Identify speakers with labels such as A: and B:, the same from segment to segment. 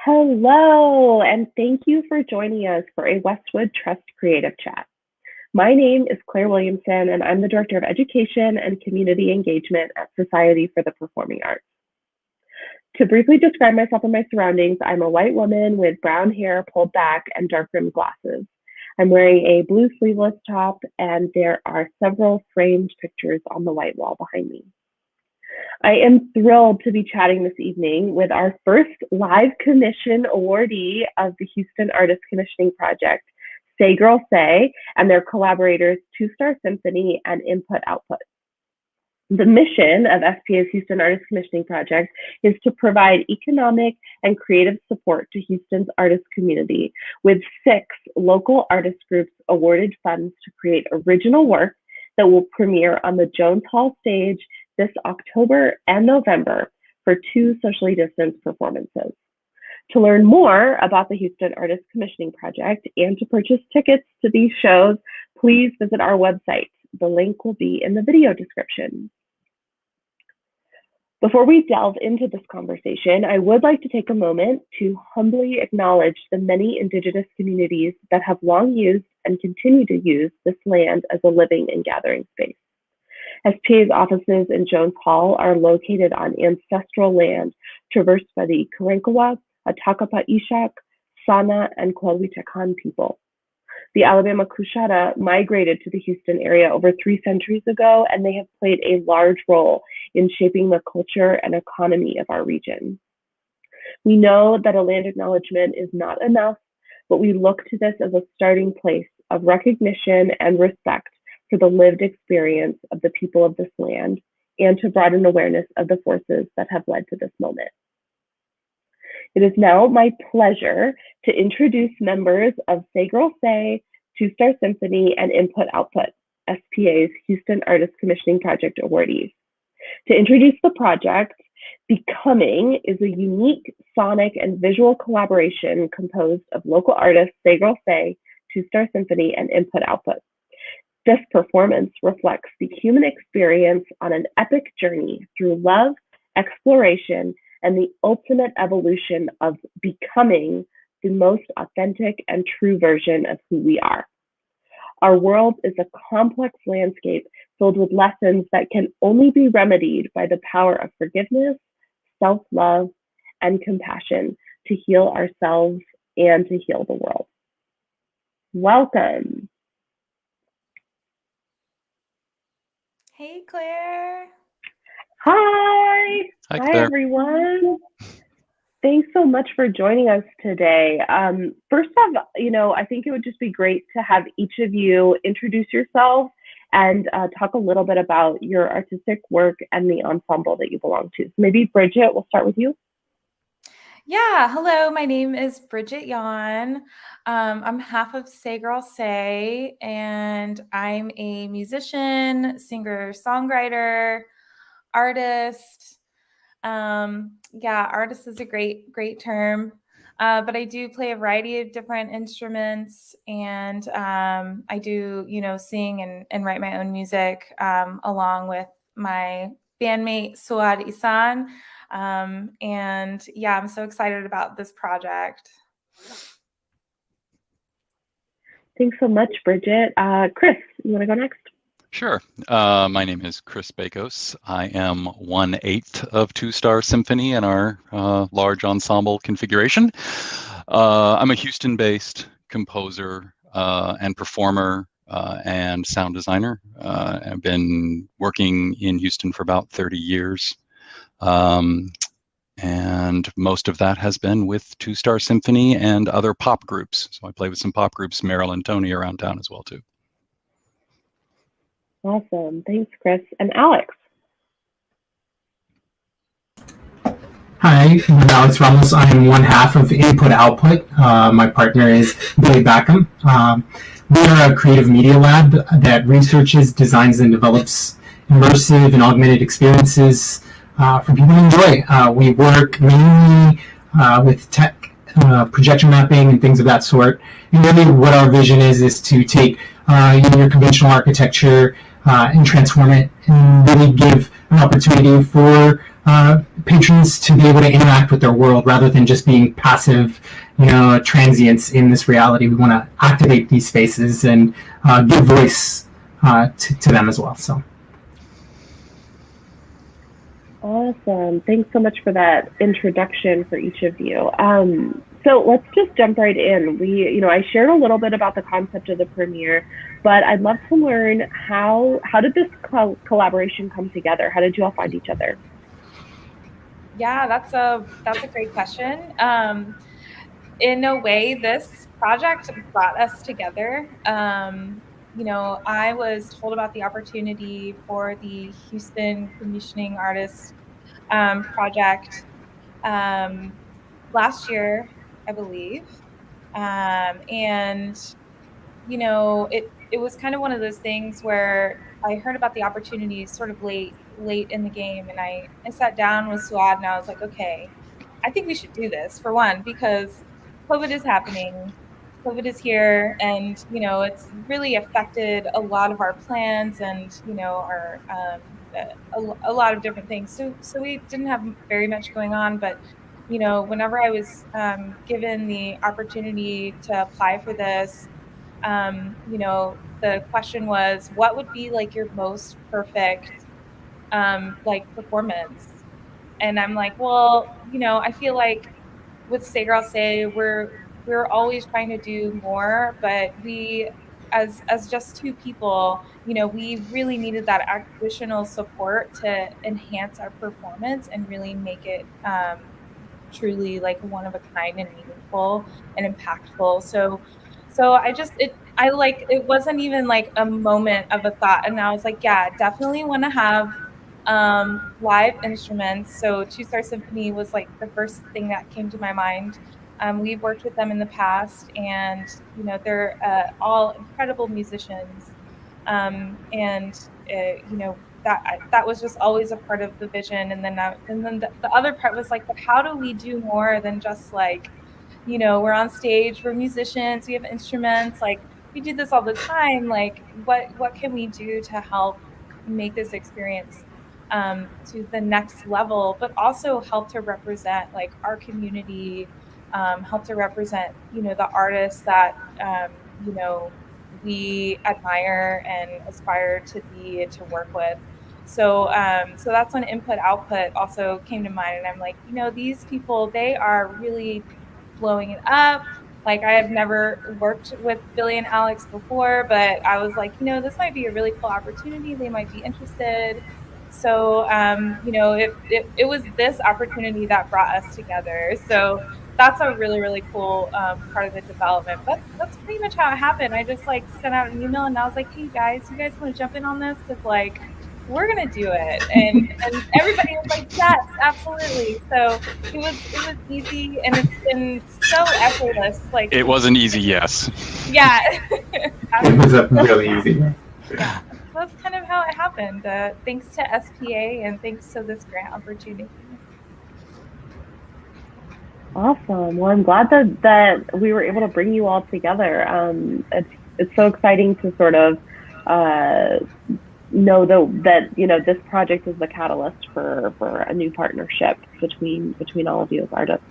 A: Hello, and thank you for joining us for a Westwood Trust Creative Chat. My name is Claire Williamson, and I'm the Director of Education and Community Engagement at Society for the Performing Arts. To briefly describe myself and my surroundings, I'm a white woman with brown hair pulled back and dark rimmed glasses. I'm wearing a blue sleeveless top, and there are several framed pictures on the white wall behind me. I am thrilled to be chatting this evening with our first live commission awardee of the Houston Artist Commissioning Project, Say Girl Say, and their collaborators, Two Star Symphony and Input Output. The mission of SPA's Houston Artist Commissioning Project is to provide economic and creative support to Houston's artist community, with 6 local artist groups awarded funds to create original work that will premiere on the Jones Hall stage this October and November for 2 socially distanced performances. To learn more about the Houston Artist Commissioning Project and to purchase tickets to these shows, please visit our website. The link will be in the video description. Before we delve into this conversation, I would like to take a moment to humbly acknowledge the many Indigenous communities that have long used and continue to use this land as a living and gathering space. SPA's offices in Jones Hall are located on ancestral land traversed by the Karankawa, Atakapa Ishak, Sana, and Kwalwitekan people. The Alabama Kushata migrated to the Houston area over 3 centuries ago, and they have played a large role in shaping the culture and economy of our region. We know that a land acknowledgement is not enough, but we look to this as a starting place of recognition and respect for the lived experience of the people of this land and to broaden awareness of the forces that have led to this moment. It is now my pleasure to introduce members of Say Girl Say, Two Star Symphony, and Input Output, SPA's Houston Artist Commissioning Project awardees. To introduce the project, Becoming is a unique sonic and visual collaboration composed of local artists Say Girl Say, Two Star Symphony, and Input Output. This performance reflects the human experience on an epic journey through love, exploration, and the ultimate evolution of becoming the most authentic and true version of who we are. Our world is a complex landscape filled with lessons that can only be remedied by the power of forgiveness, self-love, and compassion to heal ourselves and to heal the world. Welcome.
B: Hey, Claire.
A: Hi.
C: Hi,
A: Hi,
C: Claire.
A: everyone. Thanks so much for joining us today. First off, I think it would just be great to have each of you introduce yourselves and talk a little bit about your artistic work and the ensemble that you belong to. So maybe Bridget, we'll start with you.
B: Yeah, hello, my name is Bridget Yon. I'm half of Say Girl Say, and I'm a musician, singer, songwriter, artist. Artist is a great term, but I do play a variety of different instruments, and I do, sing and write my own music along with my bandmate Suad Isan. I'm so excited about this project.
A: Thanks so much, Bridget. Chris, you want to go next?
C: Sure. My name is Chris Bakos. I am 1/8 of Two Star Symphony in our large ensemble configuration. I'm a Houston-based composer and performer and sound designer. I've been working in Houston for about 30 years. And most of that has been with Two Star Symphony and other pop groups. So I play with some pop groups, Merrill and Tony, around town as well, too.
A: Awesome. Thanks, Chris. And Alex.
D: Hi, I'm Alex Ramos. I'm one half of Input Output. My partner is Billy Backham. We are a creative media lab that researches, designs, and develops immersive and augmented experiences for people to enjoy. We work mainly with tech, projection mapping, and things of that sort. And really what our vision is to take your conventional architecture and transform it and really give an opportunity for patrons to be able to interact with their world rather than just being passive, transients in this reality. We want to activate these spaces and give voice to them as well. So.
A: Awesome. Thanks so much for that introduction for each of you. So let's just jump right in. I shared a little bit about the concept of the premiere, but I'd love to learn how did this collaboration come together? How did you all find each other?
B: Yeah, that's a great question. In a way, this project brought us together. I was told about the opportunity for the Houston Commissioning Artist project last year, I believe. And it was kind of one of those things where I heard about the opportunity sort of late in the game, and I sat down with Suad and I was like, okay, I think we should do this, for one, because COVID is happening. COVID is here, and it's really affected a lot of our plans and our a lot of different things. So we didn't have very much going on, but whenever I was given the opportunity to apply for this, the question was, what would be like your most perfect performance? And I'm like, well, I feel like with Say Girl Say, we're always trying to do more, but we, as just two people, we really needed that additional support to enhance our performance and really make it truly like one of a kind and meaningful and impactful. So it wasn't even like a moment of a thought, and I was like, yeah, definitely want to have live instruments. So Two Star Symphony was like the first thing that came to my mind. We've worked with them in the past, and they're all incredible musicians, that was just always a part of the vision. And then the other part was like, but how do we do more than just like, we're on stage, we're musicians, we have instruments, like we do this all the time. Like what can we do to help make this experience to the next level, but also help to represent like our community, help to represent, the artists that, we admire and aspire to be, to work with. So that's when input output also came to mind. And I'm like, these people, they are really blowing it up. Like I have never worked with Billy and Alex before, but I was like, this might be a really cool opportunity. They might be interested. So, it was this opportunity that brought us together. So that's a really, really cool part of the development. But that's pretty much how it happened. I just like sent out an email and I was like, hey guys, you guys want to jump in on this? Because like, we're gonna do it, and everybody was like, yes, absolutely. So it was easy, and it's been so effortless. Like
C: it was an easy yes.
B: Yeah.
D: It was a really easy.
B: Yeah. So that's kind of how it happened. Thanks to SPA and thanks to this grant opportunity.
A: Awesome. Well, I'm glad that we were able to bring you all together. It's so exciting to sort of know that this project is the catalyst for a new partnership between all of you as artists.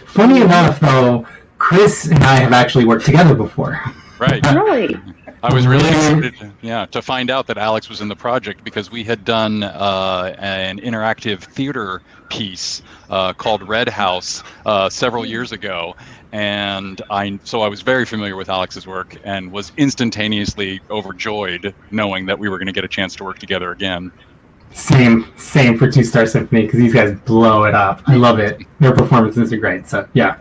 D: Funny enough, though, Chris and I have actually worked together before.
C: Right.
A: Really?
C: I was really excited, to find out that Alex was in the project, because we had done an interactive theater piece called Red House several years ago, and I was very familiar with Alex's work and was instantaneously overjoyed knowing that we were going to get a chance to work together again.
D: Same for Two Star Symphony, because these guys blow it up. I love it. Their performances are great. So yeah,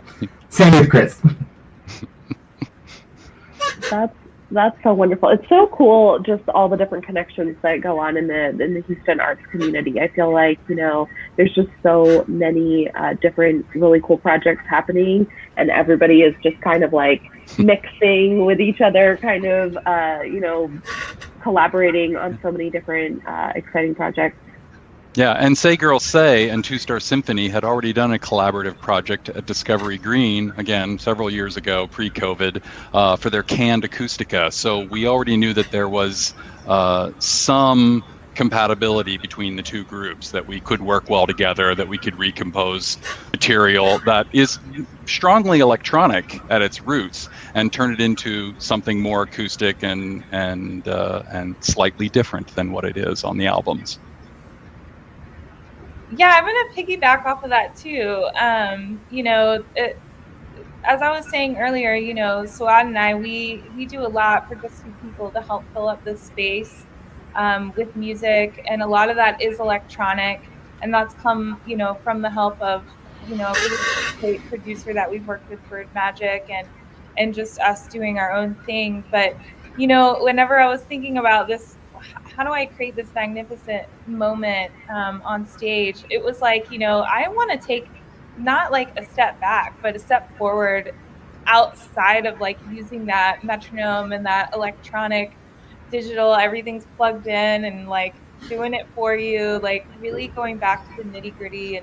D: same with Chris.
A: That's so wonderful. It's so cool, just all the different connections that go on in the Houston arts community. I feel like, there's just so many different really cool projects happening, and everybody is just kind of like mixing with each other, kind of, collaborating on so many different exciting projects.
C: Yeah, and Say Girl Say and Two Star Symphony had already done a collaborative project at Discovery Green, again, several years ago, pre-COVID, for their canned acoustica. So we already knew that there was some compatibility between the two groups, that we could work well together, that we could recompose material that is strongly electronic at its roots and turn it into something more acoustic and slightly different than what it is on the albums.
B: Yeah, I'm going to piggyback off of that too. As I was saying earlier, Suad and I, we do a lot for just two people to help fill up this space with music, and a lot of that is electronic, and that's come, from the help of, a really great producer that we've worked with, Bird Magic, and just us doing our own thing. But, whenever I was thinking about this, how do I create this magnificent moment on stage? It was like, I want to take not like a step back, but a step forward outside of like using that metronome and that electronic digital, everything's plugged in and like doing it for you, like really going back to the nitty gritty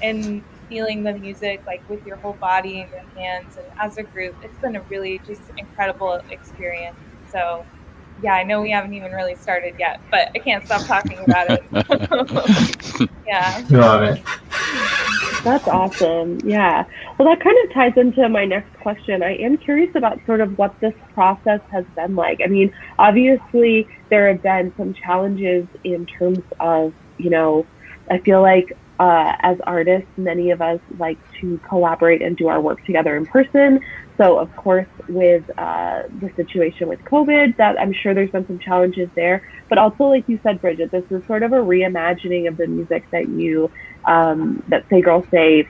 B: and feeling the music like with your whole body and your hands. And as a group, it's been a really just incredible experience. So yeah, I know we haven't even really started yet, but I can't stop talking about it. Yeah.
D: Love it.
A: That's awesome. Yeah. Well, that kind of ties into my next question. I am curious about sort of what this process has been like. I mean, obviously there have been some challenges in terms of, I feel like as artists, many of us like to collaborate and do our work together in person. So of course, with the situation with COVID, that I'm sure there's been some challenges there. But also, like you said, Bridget, this is sort of a reimagining of the music that you, that Say Girl Say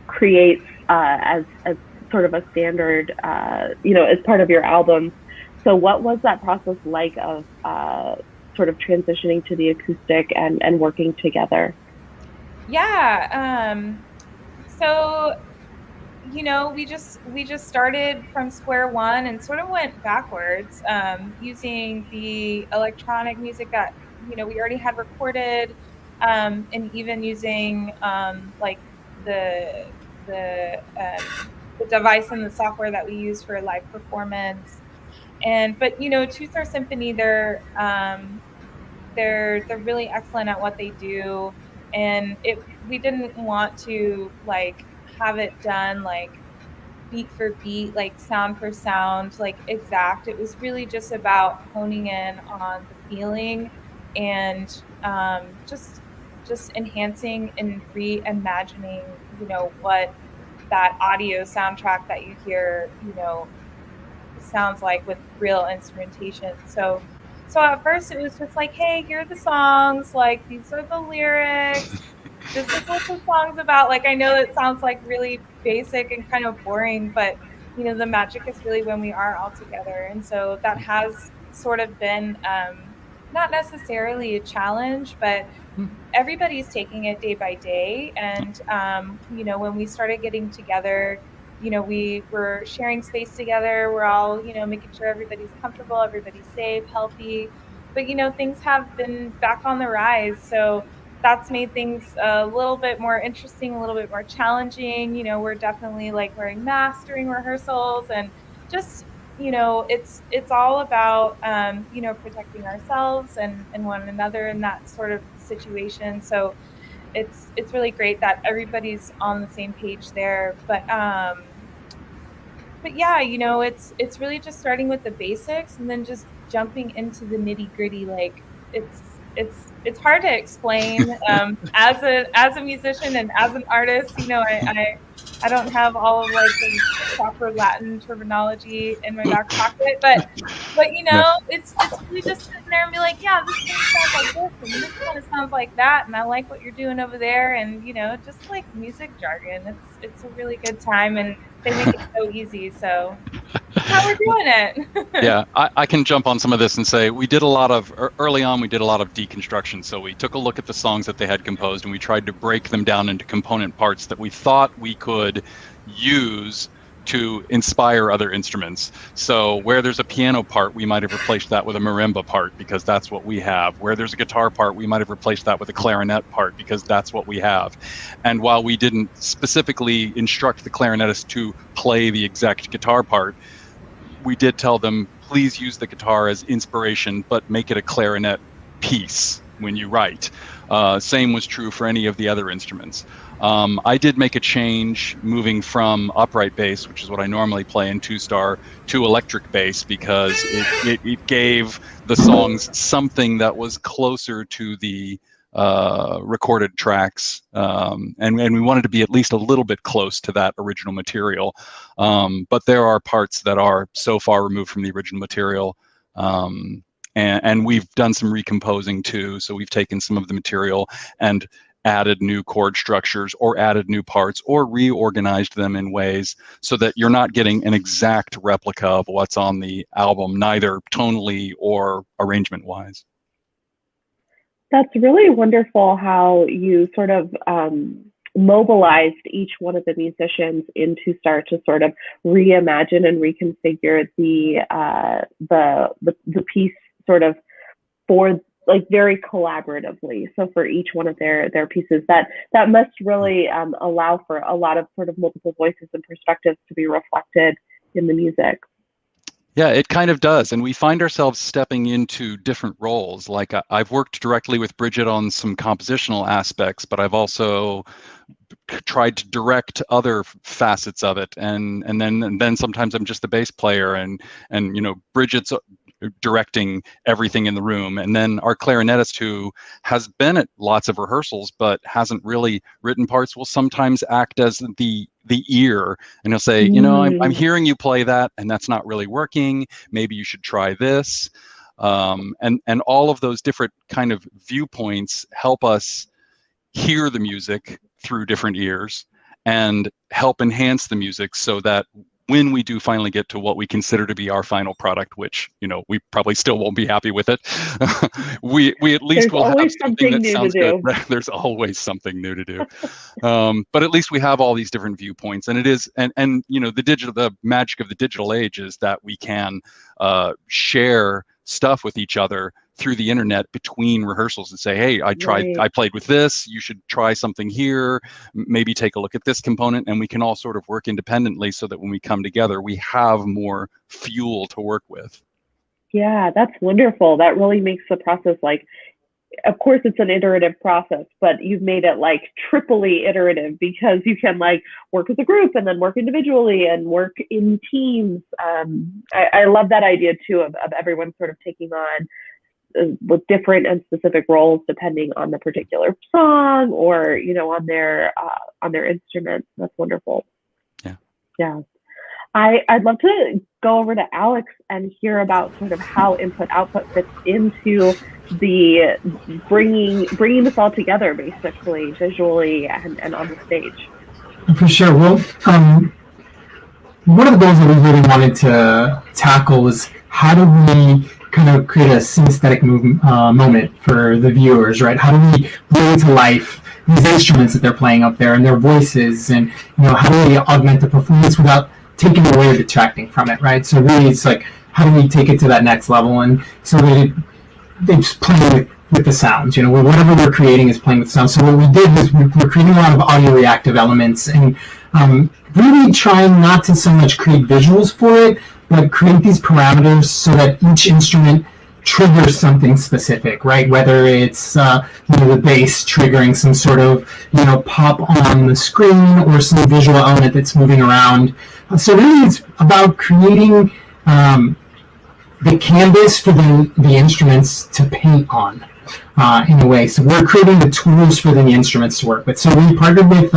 A: creates as sort of a standard, as part of your album. So what was that process like of sort of transitioning to the acoustic and working together?
B: Yeah. So, we just started from square one and sort of went backwards, using the electronic music that, we already had recorded, and even using like the device and the software that we use for live performance. But Two Star Symphony, they're really excellent at what they do. And we didn't want to like have it done like beat for beat, like sound for sound, like exact. It was really just about honing in on the feeling and just enhancing and reimagining, what that audio soundtrack that you hear, sounds like with real instrumentation. So at first it was just like, hey, here are the songs, like these are the lyrics, this is what the song's about. Like, I know it sounds like really basic and kind of boring, but the magic is really when we are all together. And so that has sort of been not necessarily a challenge, but everybody's taking it day by day. And when we started getting together, we were sharing space together. We're all, making sure everybody's comfortable, everybody's safe, healthy. But, things have been back on the rise. So that's made things a little bit more interesting, a little bit more challenging. We're definitely like wearing masks during rehearsals, and just, it's all about, protecting ourselves and one another in that sort of situation. So it's really great that everybody's on the same page there. But yeah, it's really just starting with the basics and then just jumping into the nitty gritty. Like it's hard to explain as a musician and as an artist. I don't have all of like the proper Latin terminology in my back pocket, but it's really just sitting there and be like, yeah, this kind of sounds like this and this kind of sounds like that, and I like what you're doing over there, and just like music jargon. It's a really good time, and they make it so easy. So that's how we're doing it.
C: Yeah, I can jump on some of this and say early on we did a lot of deconstruction. So we took a look at the songs that they had composed and we tried to break them down into component parts that we thought we could use to inspire other instruments. So where there's a piano part, we might have replaced that with a marimba part because that's what we have. Where there's a guitar part, we might have replaced that with a clarinet part because that's what we have. And while we didn't specifically instruct the clarinetist to play the exact guitar part, we did tell them, please use the guitar as inspiration, but make it a clarinet piece when you write. Same was true for any of the other instruments. I did make a change moving from upright bass, which is what I normally play in two-star, to electric bass, because it gave the songs something that was closer to the recorded tracks, and we wanted to be at least a little bit close to that original material. But there are parts that are so far removed from the original material. And we've done some recomposing too. So we've taken some of the material and added new chord structures or added new parts or reorganized them in ways so that you're not getting an exact replica of what's on the album, neither tonally or arrangement wise.
A: That's really wonderful how you sort of mobilized each one of the musicians in Two Star to sort of reimagine and reconfigure the piece sort of for like very collaboratively. So for each one of their pieces, that must really allow for a lot of sort of multiple voices and perspectives to be reflected in the music.
C: Yeah, it kind of does. And we find ourselves stepping into different roles. Like I've worked directly with Bridget on some compositional aspects, but I've also tried to direct other facets of it. And then sometimes I'm just the bass player, and you know, Bridget's directing everything in the room. And then our clarinetist, who has been at lots of rehearsals but hasn't really written parts, will sometimes act as the ear, and he'll say, you know, I'm hearing you play that and that's not really working, maybe you should try this. And all of those different kind of viewpoints help us hear the music through different ears and help enhance the music, so that when we do finally get to what we consider to be our final product, which, you know, we probably still won't be happy with it, we at least will have something that sounds good. There's always something new to do. But at least we have all these different viewpoints, and it is, and you know, the magic of the digital age is that we can share stuff with each other through the internet between rehearsals and say, hey, I played with this, you should try something here, maybe take a look at this component, and we can all sort of work independently so that when we come together, we have more fuel to work with. Yeah,
A: that's wonderful. That really makes the process, like, of course it's an iterative process, but you've made it like triply iterative, because you can like work as a group and then work individually and work in teams. I love that idea too of everyone sort of taking on with different and specific roles depending on the particular song or, you know, on their instrument. That's wonderful. Yeah. I'd love to go over to Alex and hear about sort of how input output fits into the bringing this all together, basically visually and on the stage.
D: For sure. Well, one of the goals that we really wanted to tackle was how do we kind of create a synesthetic moment for the viewers, right? How do we bring to life these instruments that they're playing up there and their voices, and, you know, how do we augment the performance without taking away or detracting from it, right? So really it's like, how do we take it to that next level? And so they just play with the sounds, you know, whatever we're creating is playing with sound. So what we did was we're creating a lot of audio reactive elements, and really trying not to so much create visuals for it, but create these parameters so that each instrument triggers something specific, right? Whether it's you know, the bass triggering some sort of, you know, pop on the screen or some visual element that's moving around. So really it's about creating the canvas for the instruments to paint on in a way. So we're creating the tools for the instruments to work with. So we partnered with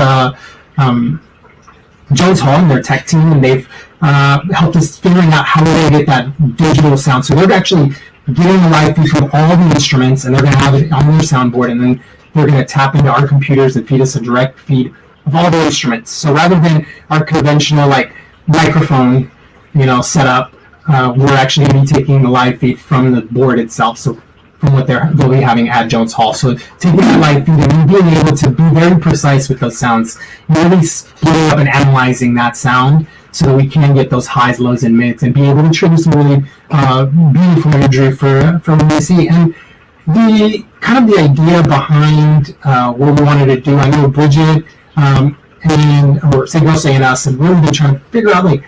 D: Jones Hall and their tech team, and they've helped us figuring out how to get that digital sound. So they're actually getting the live feed from all the instruments, and they're going to have it on their soundboard, and then they're going to tap into our computers and feed us a direct feed of all the instruments. So rather than our conventional like microphone, you know, setup, we're actually going to be taking the live feed from the board itself. So from what they'll be having at Jones Hall. So taking that live feed and being able to be very precise with those sounds, really splitting up and analyzing that sound so that we can get those highs, lows, and mids, and be able to trigger some really beautiful imagery for when we see. And the kind of the idea behind what we wanted to do, I know Bridget or Segosa and us have really been trying to figure out like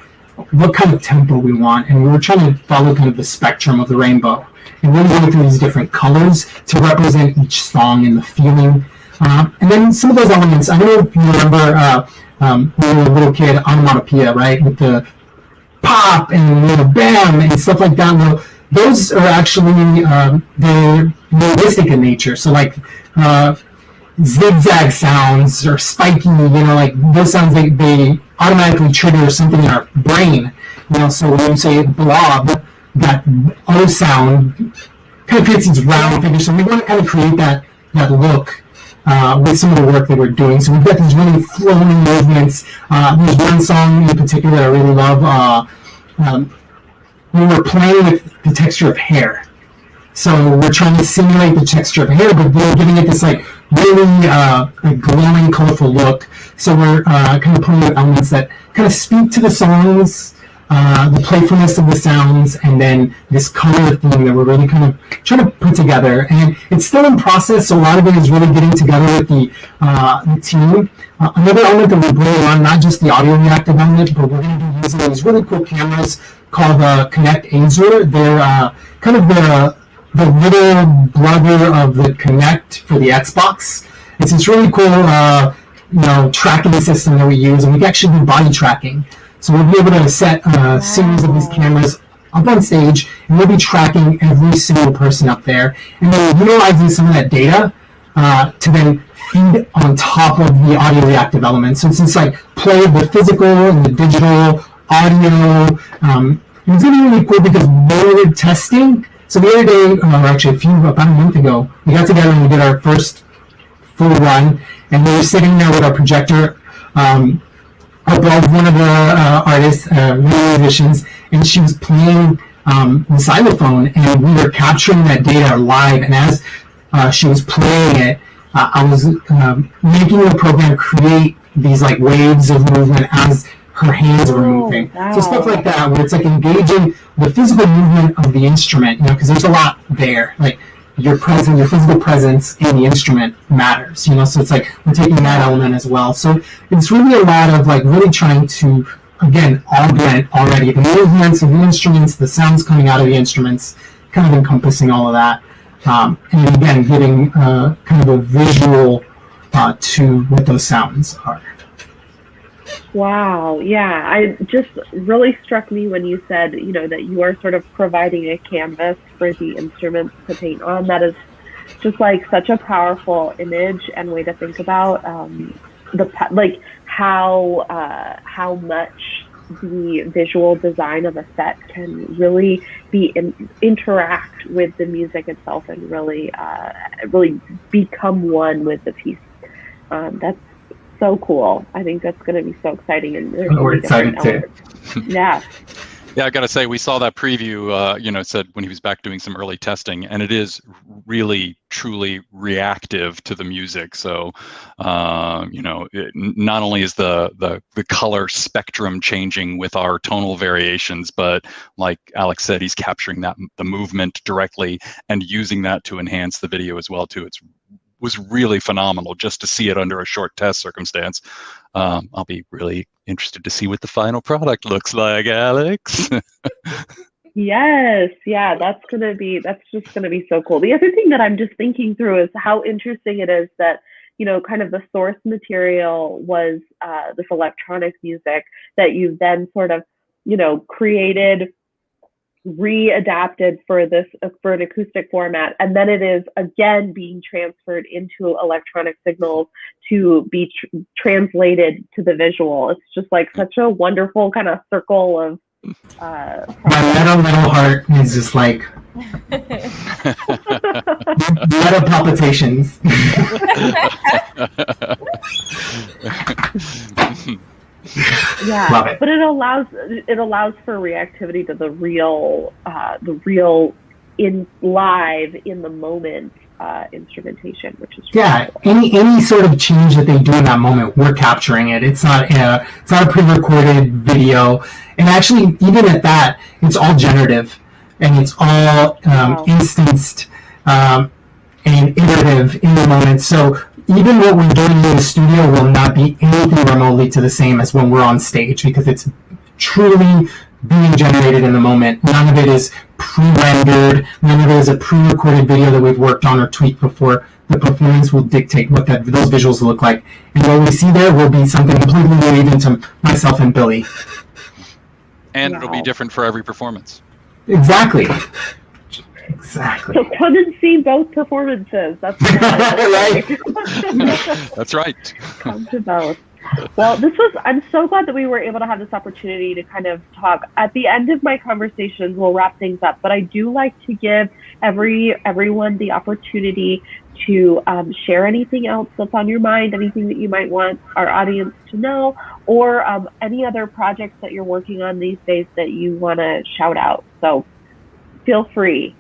D: what kind of tempo we want, and we were trying to follow kind of the spectrum of the rainbow. and really going through these different colors to represent each song and the feeling. And then some of those elements, I don't know if you remember when you were a little kid, onomatopoeia, right? With the pop and bam and stuff like that. Well, those are actually they're linguistic in nature. So like zigzag sounds or spiky, like those sounds they automatically trigger something in our brain. So when you say blob, that O sound kind of creates these round figures. So we want to kind of create that look with some of the work that we're doing. So we've got these really flowing movements. There's one song in particular I really love. We were playing with the texture of hair. So we're trying to simulate the texture of hair, but we're giving it this like really glowing, colorful look. So we're kind of playing with elements that kind of speak to the songs, the playfulness of the sounds, and then this color theme that we're really kind of trying to put together. And it's still in process, so a lot of it is really getting together with the team. Another element that we're bringing on, not just the audio reactive element, but we're going to be using these really cool cameras called Connect Azure. They're kind of the little brother of the Connect for the Xbox. It's this really cool tracking system that we use, and we can actually do body tracking. So we'll be able to set a series of these cameras up on stage, and we'll be tracking every single person up there, and then utilizing some of that data to then feed on top of the audio reactive elements. So it's like play the physical and the digital audio. It's really, really cool because we were testing. So the other day, or actually about a month ago, we got together and we did our first full run, and we were sitting there with our projector above one of the artists, musicians, and she was playing the xylophone, and we were capturing that data live. And as she was playing it, I was making the program create these like waves of movement as her hands were moving. Wow. So stuff like that, where it's like engaging the physical movement of the instrument, because there's a lot there. Like your physical presence in the instrument matters, so it's like we're taking that element as well. So it's really a lot of like really trying to, again, augment already the movements of the instruments, the sounds coming out of the instruments, kind of encompassing all of that. And again, giving kind of a visual to what those sounds are.
A: Wow. Yeah. I just really struck me when you said, that you are sort of providing a canvas for the instruments to paint on. That is just like such a powerful image and way to think about how much the visual design of a set can really interact with the music itself and really become one with the piece. That's so cool. I think that's going to be so exciting, and
D: we're excited too.
A: Yeah.
C: Yeah, I got to say, we saw that preview, said when he was back doing some early testing, and it is really, truly reactive to the music. So, not only is the color spectrum changing with our tonal variations, but like Alex said, he's capturing the movement directly and using that to enhance the video as well, too. Was really phenomenal just to see it under a short test circumstance. I'll be really interested to see what the final product looks like, Alex.
A: Yes, yeah, that's just gonna be so cool. The other thing that I'm just thinking through is how interesting it is that, kind of the source material was this electronic music that you then sort of, created, readapted for an acoustic format, and then it is again being transferred into electronic signals to be translated to the visual. It's just like such a wonderful kind of circle of
D: my little heart is just like meta palpitations.
A: Yeah, but it allows for reactivity to the real in live in the moment instrumentation, which is
D: cool. Any sort of change that they do in that moment, we're capturing it. It's not a pre-recorded video, and actually even at that, it's all generative and it's all instanced and iterative in the moment. So even what we're doing in the studio will not be anything remotely to the same as when we're on stage, because it's truly being generated in the moment. None of it is pre-rendered. None of it is a pre-recorded video that we've worked on or tweaked before. The performance will dictate what those visuals look like. And what we see there will be something completely new even to myself and Billy.
C: And it'll be different for every performance.
D: Exactly. Exactly.
A: So come and see both performances. That's
D: right.
C: That's right.
A: Come to both. Well, I'm so glad that we were able to have this opportunity to kind of talk. At the end of my conversations, we'll wrap things up, but I do like to give everyone the opportunity to share anything else that's on your mind, anything that you might want our audience to know, or any other projects that you're working on these days that you want to shout out. So feel free.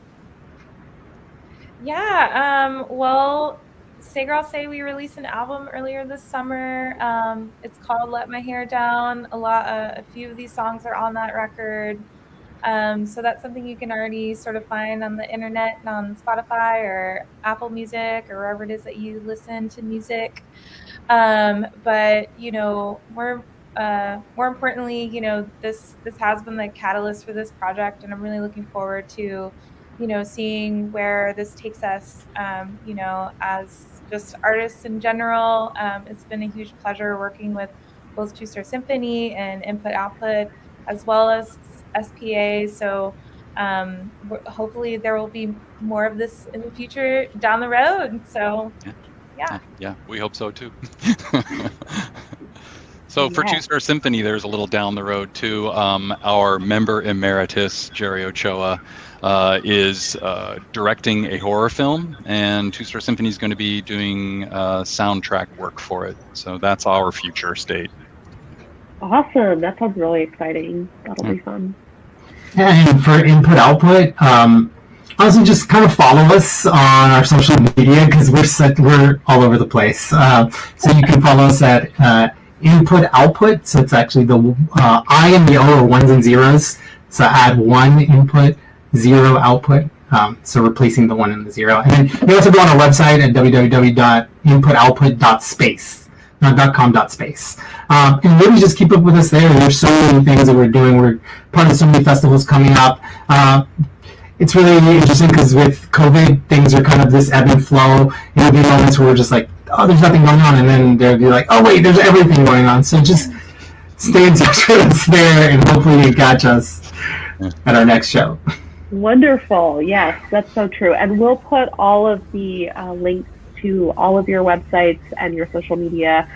B: Yeah, well, Say Girl Say, we released an album earlier this summer. It's called Let My Hair Down. A few of these songs are on that record. So that's something you can already sort of find on the internet and on Spotify or Apple Music or wherever it is that you listen to music. But, you know, more importantly, you know, this has been the catalyst for this project, and I'm really looking forward to, you know, seeing where this takes us, you know, as just artists in general. It's been a huge pleasure working with both Two Star Symphony and Input Output, as well as SPA. So hopefully there will be more of this in the future down the road. So yeah,
C: we hope so too. So for Two Star Symphony, there's a little down the road too. Our member emeritus, Jerry Ochoa, is directing a horror film, and Two Star Symphony is going to be doing soundtrack work for it. So that's our future state.
A: Awesome. That sounds really exciting. That'll be fun.
D: Yeah, and for Input Output, also just kind of follow us on our social media because we're all over the place. So you can follow us at Input Output. So it's actually the I and the O are ones and zeros. So add 1 input, 0 output. So replacing the 1 and the 0. And then you can also go on our website at www.inputoutput.space. Not .com.space. And really just keep up with us there. There's so many things that we're doing. We're part of so many festivals coming up. It's really interesting because with COVID, things are kind of this ebb and flow. And there'll be moments where we're just like, oh, there's nothing going on. And then there'll be like, oh, wait, there's everything going on. So just stay in touch with us there, and hopefully you catch us at our next show.
A: Wonderful. Yes, that's so true. And we'll put all of the links to all of your websites and your social media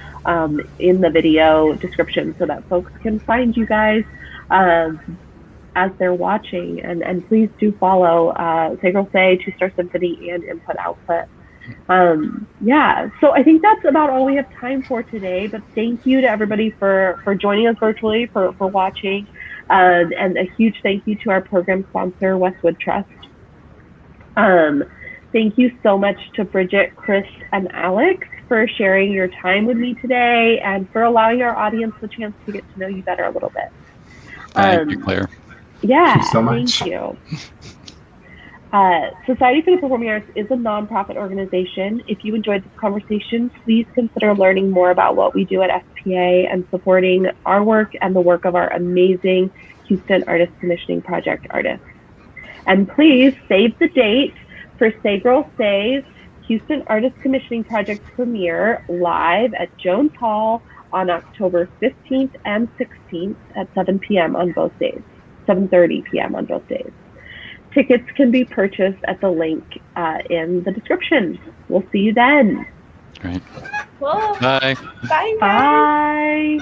A: in the video description so that folks can find you guys as they're watching. And please do follow Say Girl Say, Two Star Symphony, and Input Output. So I think that's about all we have time for today, but thank you to everybody for joining us virtually, for watching, and a huge thank you to our program sponsor, Westwood Trust. Thank you so much to Bridget, Chris, and Alex for sharing your time with me today and for allowing our audience the chance to get to know you better a little bit.
C: Thank you, Claire.
A: Yeah,
D: thank you so much.
A: Thank you. Society for the Performing Arts is a nonprofit organization. If you enjoyed this conversation, please consider learning more about what we do at SPA and supporting our work and the work of our amazing Houston Artist Commissioning Project artists. And please save the date for Say Girl Say's Houston Artist Commissioning Project premiere live at Jones Hall on October 15th and 16th at 7 p.m. on both days, 7:30 p.m. on both days. Tickets can be purchased at the link in the description. We'll see you then.
C: Great.
B: Cool.
C: Bye.
B: Bye.
A: Bye.